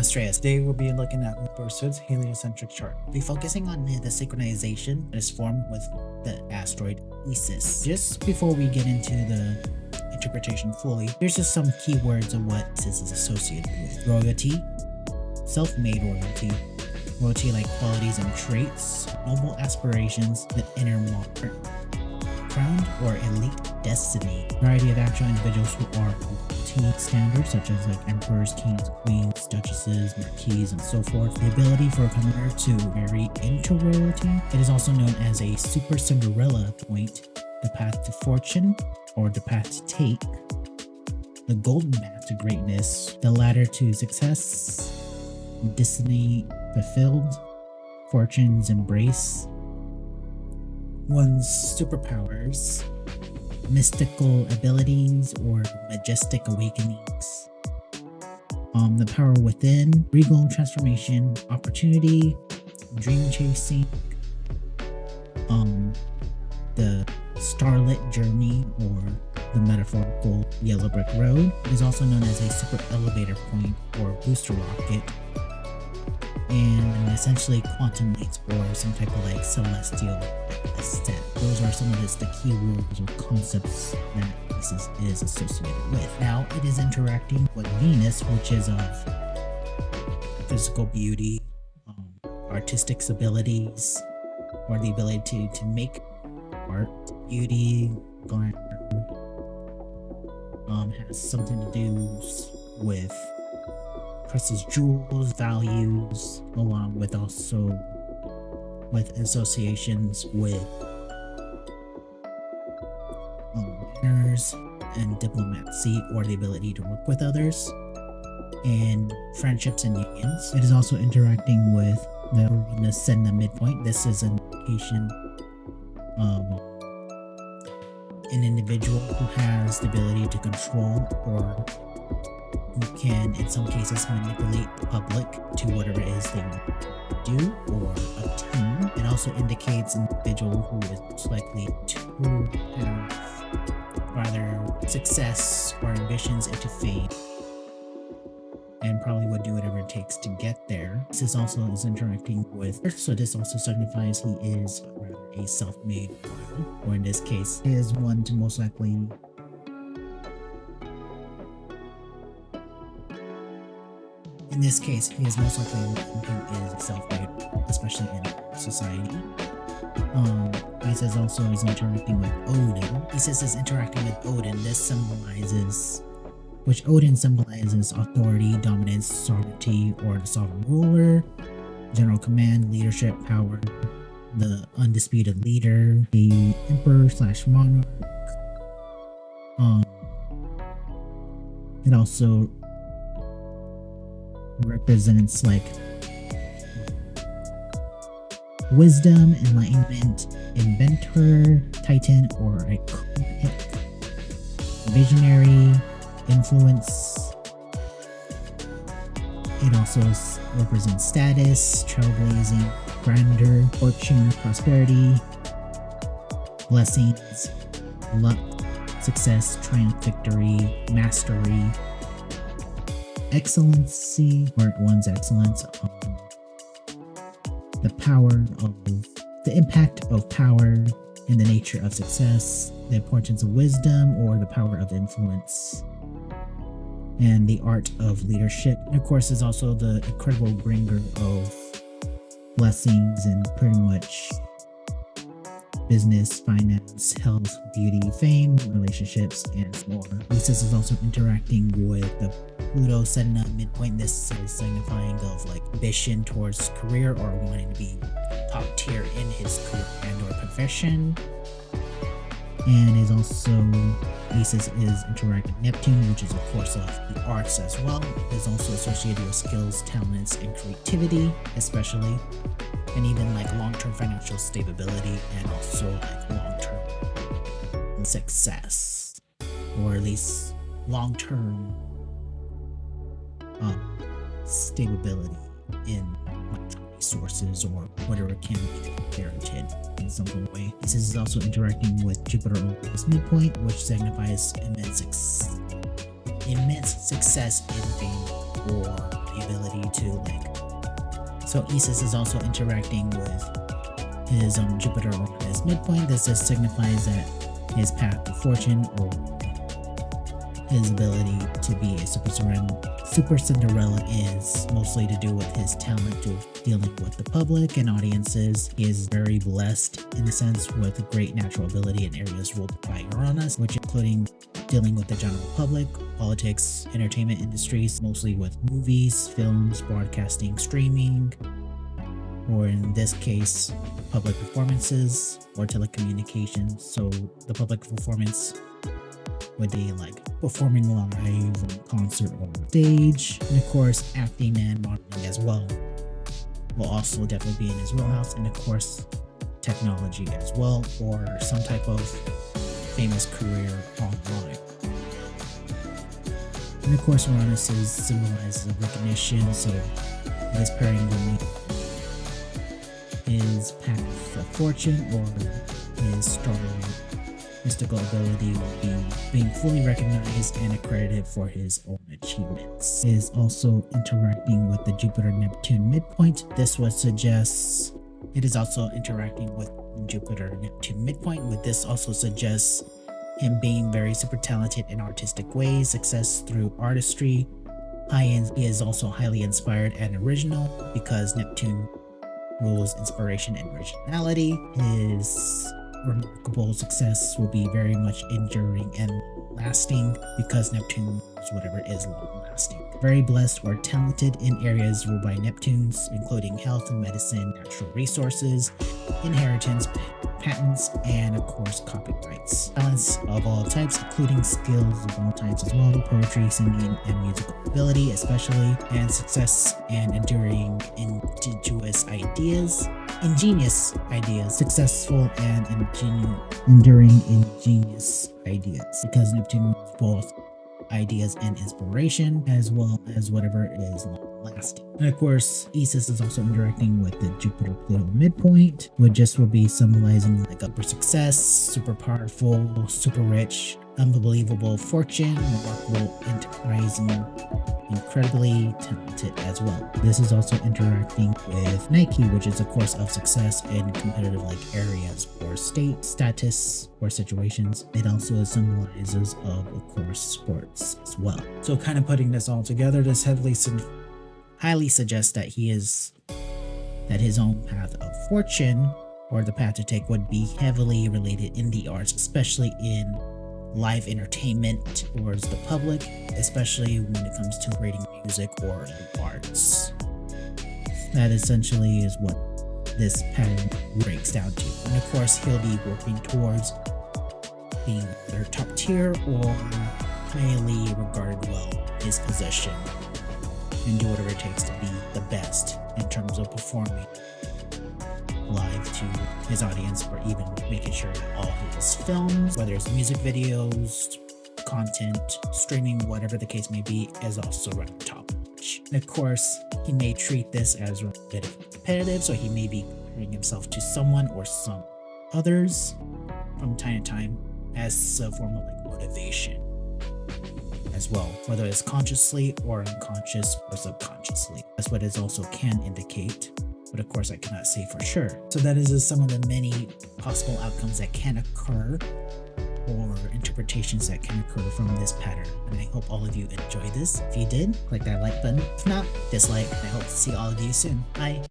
Astreus. Today we'll be looking at Wilbur Soot's heliocentric chart. We'll be focusing on the synchronization that is formed with the asteroid Isis. Just before we get into the interpretation fully, here's just some keywords of what Isis is associated with. Royalty, self-made royalty, royalty-like qualities and traits, noble aspirations, the inner monarch, crowned or elite destiny, variety of actual individuals who are royalty standards such as like emperors, kings, queens, duchesses, marquises, and so forth. The ability for a commoner to marry into royalty. It is also known as a super Cinderella point, the path to fortune or the path to take, the golden path to greatness, the ladder to success, destiny fulfilled, fortune's embrace, one's superpowers, mystical abilities or majestic awakenings, the power within, regal transformation, opportunity, dream chasing, the starlit journey or the metaphorical yellow brick road. It is also known as a super elevator point or booster rocket, and essentially quantum leaps or some type of like celestial ascent. Those are some of the key words or concepts that Isis is associated with. Now it is interacting with Venus, which is of physical beauty, artistic abilities, or the ability to make art, beauty, glamour. Has something to do with precious jewels, values, along with also with associations with manners and diplomacy or the ability to work with others, and friendships and unions. It is also interacting with the Senna midpoint. This is an indication of an individual who has the ability to control or who can, in some cases, manipulate the public to whatever it is they want to do or obtain. It also indicates an individual who is most likely to have rather success or ambitions into fame, and probably would do whatever it takes to get there. This also is interacting with Earth, so this also signifies he is rather a self-made one, or in this case, he is one to most likely he is most likely one who is self-made, especially in society. Isis also is interacting with Odin. Isis is interacting with Odin. Odin symbolizes authority, dominance, sovereignty, or the sovereign ruler, general command, leadership, power, the undisputed leader, the emperor / monarch. It also represents like wisdom, enlightenment, inventor, titan, or a comic, visionary, influence. It also represents status, trailblazing, grandeur, fortune, prosperity, blessings, luck, success, triumph, victory, mastery, excellency, or one's excellence, the impact of power and the nature of success, the importance of wisdom or the power of influence, and the art of leadership. And of course, is also the incredible bringer of blessings and pretty much business, finance, health, beauty, fame, relationships, and more. Isis is also interacting with the Pluto Senna midpoint. This is signifying of like ambition towards career or wanting to be top tier in his career and or profession. And is also Isis is interacting with Neptune, which is of course of the arts as well. It is also associated with skills, talents, and creativity, especially, and even like long-term financial stability and also like long-term success, or at least long-term stability in resources or whatever can be inherited in some way. This is also interacting with Jupiter on this midpoint, which signifies immense success in fame or the ability ability to like. So Isis is also interacting with his Jupiter on his midpoint. This just signifies that his path to fortune or his ability to be a super Cinderella is mostly to do with his talent of dealing with the public and audiences. He is very blessed in a sense with great natural ability in areas ruled by Uranus, which including dealing with the general public, politics, entertainment industries, mostly with movies, films, broadcasting, streaming, or in this case, public performances or telecommunications. So the public performance would be like performing live on concert or stage, and of course acting and modeling as well will also definitely be in his wheelhouse, and of course technology as well, or some type of famous career online. And of course Uranus symbolizes recognition, so this pairing will mean his path of fortune or his strong mystical ability will be being fully recognized and accredited for his own achievements. He is also interacting with the Jupiter-Neptune midpoint. This would suggest it is also interacting with Jupiter-Neptune midpoint, with this also suggests him being very super talented in artistic ways, success through artistry. He is also highly inspired and original because Neptune rules inspiration and originality. His remarkable success will be very much enduring and lasting because Neptune rules whatever is long lasting. Very blessed or talented in areas ruled by Neptunes, including health and medicine, natural resources, inheritance, patents, and of course copyrights. Talents of all types, including skills of all types as well, poetry, singing, and musical ability especially, and success and enduring ingenious ideas, successful and enduring ingenious ideas, because Neptune rules both ideas and inspiration as well as whatever is long lasting. And of course Isis is also interacting with the Jupiter-Pluto midpoint, which just will be symbolizing like upper success, super powerful, super rich, unbelievable fortune, remarkable, enterprising, incredibly talented as well. This is also interacting with Nike, which is a course of success in competitive like areas or status or situations. It also symbolizes of course sports as well. So kind of putting this all together, this highly suggests that his own path of fortune or the path to take would be heavily related in the arts, especially in live entertainment towards the public, especially when it comes to creating music or the arts. That essentially is what this pattern breaks down to. And of course, he'll be working towards being either top tier or highly regarded well his position, and do whatever it takes to be the best in terms of performing live to his audience, or even making sure that all his films, whether it's music videos, content, streaming, whatever the case may be, is also right top notch. And of course, he may treat this as a bit of competitive, so he may be comparing himself to someone or some others from time to time as a form of like motivation as well, whether it's consciously or unconscious or subconsciously. That's what it also can indicate, but of course I cannot say for sure. So that is just some of the many possible outcomes that can occur or interpretations that can occur from this pattern. And I hope all of you enjoyed this. If you did, click that like button. If not, dislike. I hope to see all of you soon. Bye.